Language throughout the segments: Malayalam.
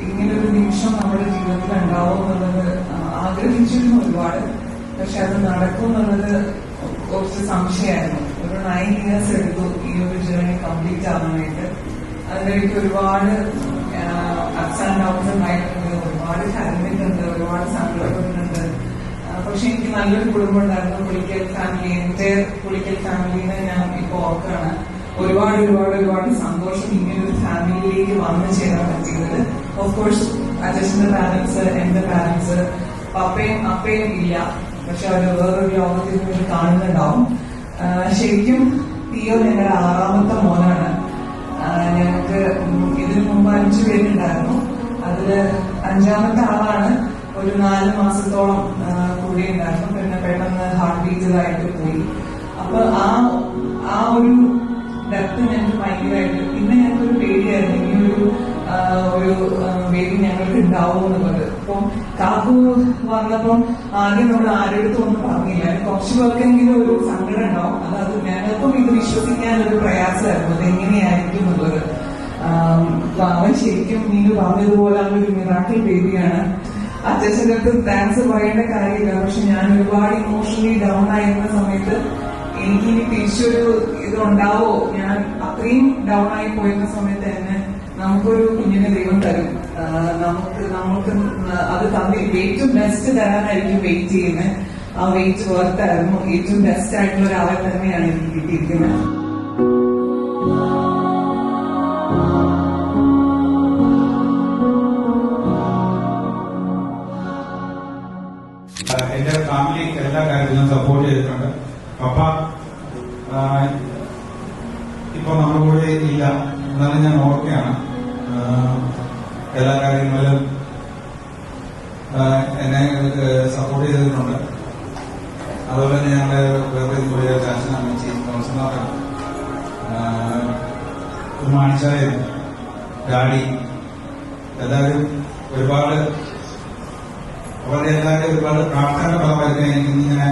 ഇങ്ങനൊരു നിമിഷം നമ്മുടെ ജീവിതത്തിൽ ഉണ്ടാവും എന്നുള്ളത് ആഗ്രഹിച്ചിരുന്നു ഒരുപാട്. പക്ഷെ അത് നടക്കും എന്നുള്ളത് കുറച്ച് സംശയമായിരുന്നു. ഒരു 9 years എടുത്തു ഈ ഒരു ജേർണി കംപ്ലീറ്റ് ആവാനായിട്ട്. അതിലേക്ക് ഒരുപാട് അപ്സ് ആൻഡ് ഡൗൺസ് ഉണ്ടായിട്ടുണ്ട്, ഒരുപാട് കരഞ്ഞിട്ടുണ്ട്, ഒരുപാട് സങ്കടപ്പെട്ടിട്ടുണ്ട്. പക്ഷെ എനിക്ക് നല്ലൊരു കുടുംബം ഉണ്ടായിരുന്നു. പുളിക്കൽ ഫാമിലി, എന്റെ പുളിക്കൽ ഫാമിലിനെ ഞാൻ ഇപ്പൊ ഓർക്കാണ്. ഒരുപാട് ഒരുപാട് ഒരുപാട് സന്തോഷം ഇങ്ങനൊരു ഫാമിലിയിലേക്ക് വന്നു ചേരാൻ പറ്റിയത്. ഓഫ് കോഴ്സ് അച്ഛന്റെ പാരന്റ്സ്, എന്റെ പാരന്റ്സ്, അപ്പയും ഇല്ല. പക്ഷെ അവർ വേറൊരു ലോകത്തിൽ നിന്ന് കാണുന്നുണ്ടാവും. ശരിക്കും തിയോ ഞങ്ങളുടെ 6ാമത്തെ മോനാണ്. ഞങ്ങൾക്ക് ഇതിനു മുമ്പ് 5 പേരുണ്ടായിരുന്നു. അതില് 5ാമത്തെ ആളാണ് ഒരു 4 മാസത്തോളം കൂടെ ഉണ്ടായിരുന്നു. പിന്നെ പെട്ടെന്ന് ഹാർട്ട് ബീറ്ററായിട്ട് പോയി. അപ്പൊ ആ ഒരു ഡെപ്ത് ഞങ്ങൾക്ക് ഭയങ്കരമായിട്ട്, പിന്നെ ഞങ്ങൾക്കൊരു പേടിയായിരുന്നു ഇനിയൊരു ബേബി ഞങ്ങൾക്ക് ഉണ്ടാവും എന്നുള്ളത്. അപ്പം കാക്കു വന്നപ്പം ആദ്യം നമ്മൾ ആരെടുത്തും ഒന്നും പറഞ്ഞില്ല. കുറച്ചു പേർക്കെങ്കിലും ഒരു സങ്കടം ഉണ്ടാവും. അത് ഞങ്ങൾക്കും ഇത് വിശ്വസിക്കാൻ ഒരു പ്രയാസമായിരുന്നു, അതെങ്ങനെയായിരിക്കും എന്നുള്ളത്. അവൻ ശരിക്കും നീನು പറഞ്ഞതുപോലെ അവനൊരു മിറാക്കിൾ ബേബിയാണ്. അച്ഛൻ്റെ അടുത്ത് താങ്ക്സ് പറയേണ്ട കാര്യമില്ല. പക്ഷെ ഞാൻ ഒരുപാട് ഇമോഷണലി ഡൗൺ ആയിരുന്ന സമയത്ത് എനിക്കിനി തിരിച്ചൊരു ഇതുണ്ടാവോ, ഞാൻ അത്രയും ഡൗൺ ആയി പോയിരുന്ന സമയത്ത് തന്നെ നമുക്കൊരു കുഞ്ഞിനെ ദൈവം തരും. നമുക്ക് അത് തന്നില്ല. ഏറ്റവും ബെസ്റ്റ് തരാനായിരിക്കും വെയിറ്റ് ചെയ്യുന്നത്. ആ വെയിറ്റ് വർത്തായിരുന്നു. ഏറ്റവും ബെസ്റ്റ് ആയിട്ടുള്ള ഒരാളെ തന്നെയാണ് എനിക്ക് കിട്ടിയിരിക്കുന്നത്. എന്റെ ഫാമിലി എല്ലാ കാര്യത്തിലും സപ്പോർട്ട് ചെയ്തിട്ടുണ്ട്. പപ്പ ഇപ്പൊ നമ്മുടെ കൂടെ ഇല്ല, എന്നാലും ഞാൻ ഓർക്കുകയാണ്. എല്ലാ കാര്യങ്ങളിലും എന്നെ സപ്പോർട്ട് ചെയ്തിട്ടുണ്ട്. അതുപോലെ തന്നെ ഞങ്ങളുടെ വേറെ കൂടിയ ചാച്ചൻ, അമ്മച്ചി, കൗൺസിലറാണ്, മാണിച്ചായും ഡാഡി, എല്ലാവരും ഒരുപാട് അവരുടെ എല്ലാവരും ഒരുപാട് പ്രാർത്ഥന ഫലമായിട്ട് എനിക്ക് ഇങ്ങനെ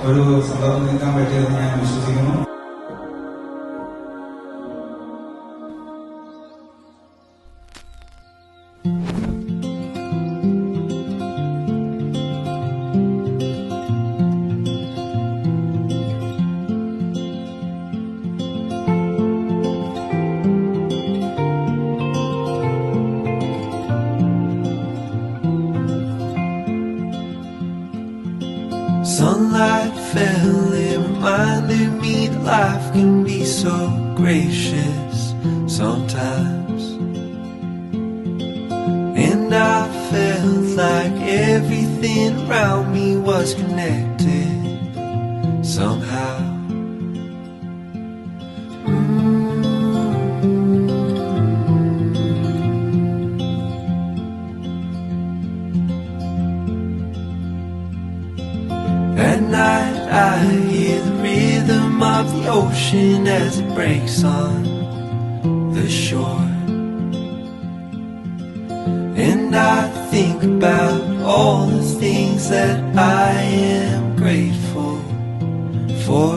ഒരു സന്ദർഭം നിൽക്കാൻ പറ്റിയതെന്ന് ഞാൻ വിശ്വസിക്കുന്നു. Sunlight fell, it reminded me that life can be so gracious sometimes. And I felt like everything around me was connected somehow. At night I hear the rhythm of the ocean as it breaks on the shore. And I think about all the things that I am grateful for.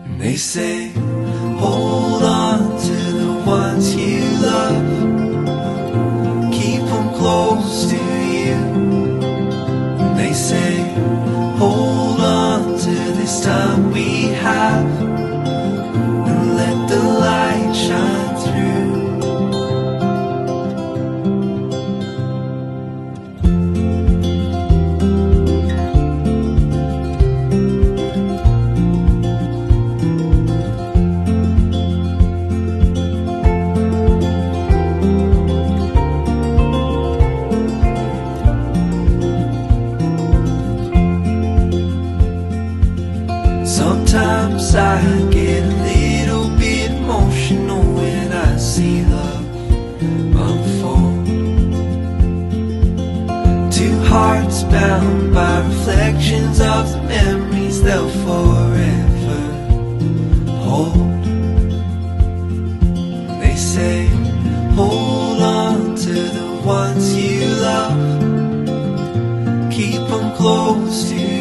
And they say, hold on to the ones you love, keep them close to you. And they say, hold on to this time we have, and let the light shine through. Sometimes I get a little bit emotional when I see love unfold. Two hearts bound by reflections of the memories they'll forever hold. They say, hold on to the ones you love, keep them close to you.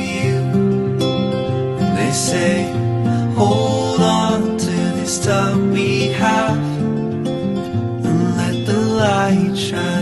And they say, hold on to this time we have, and let the light shine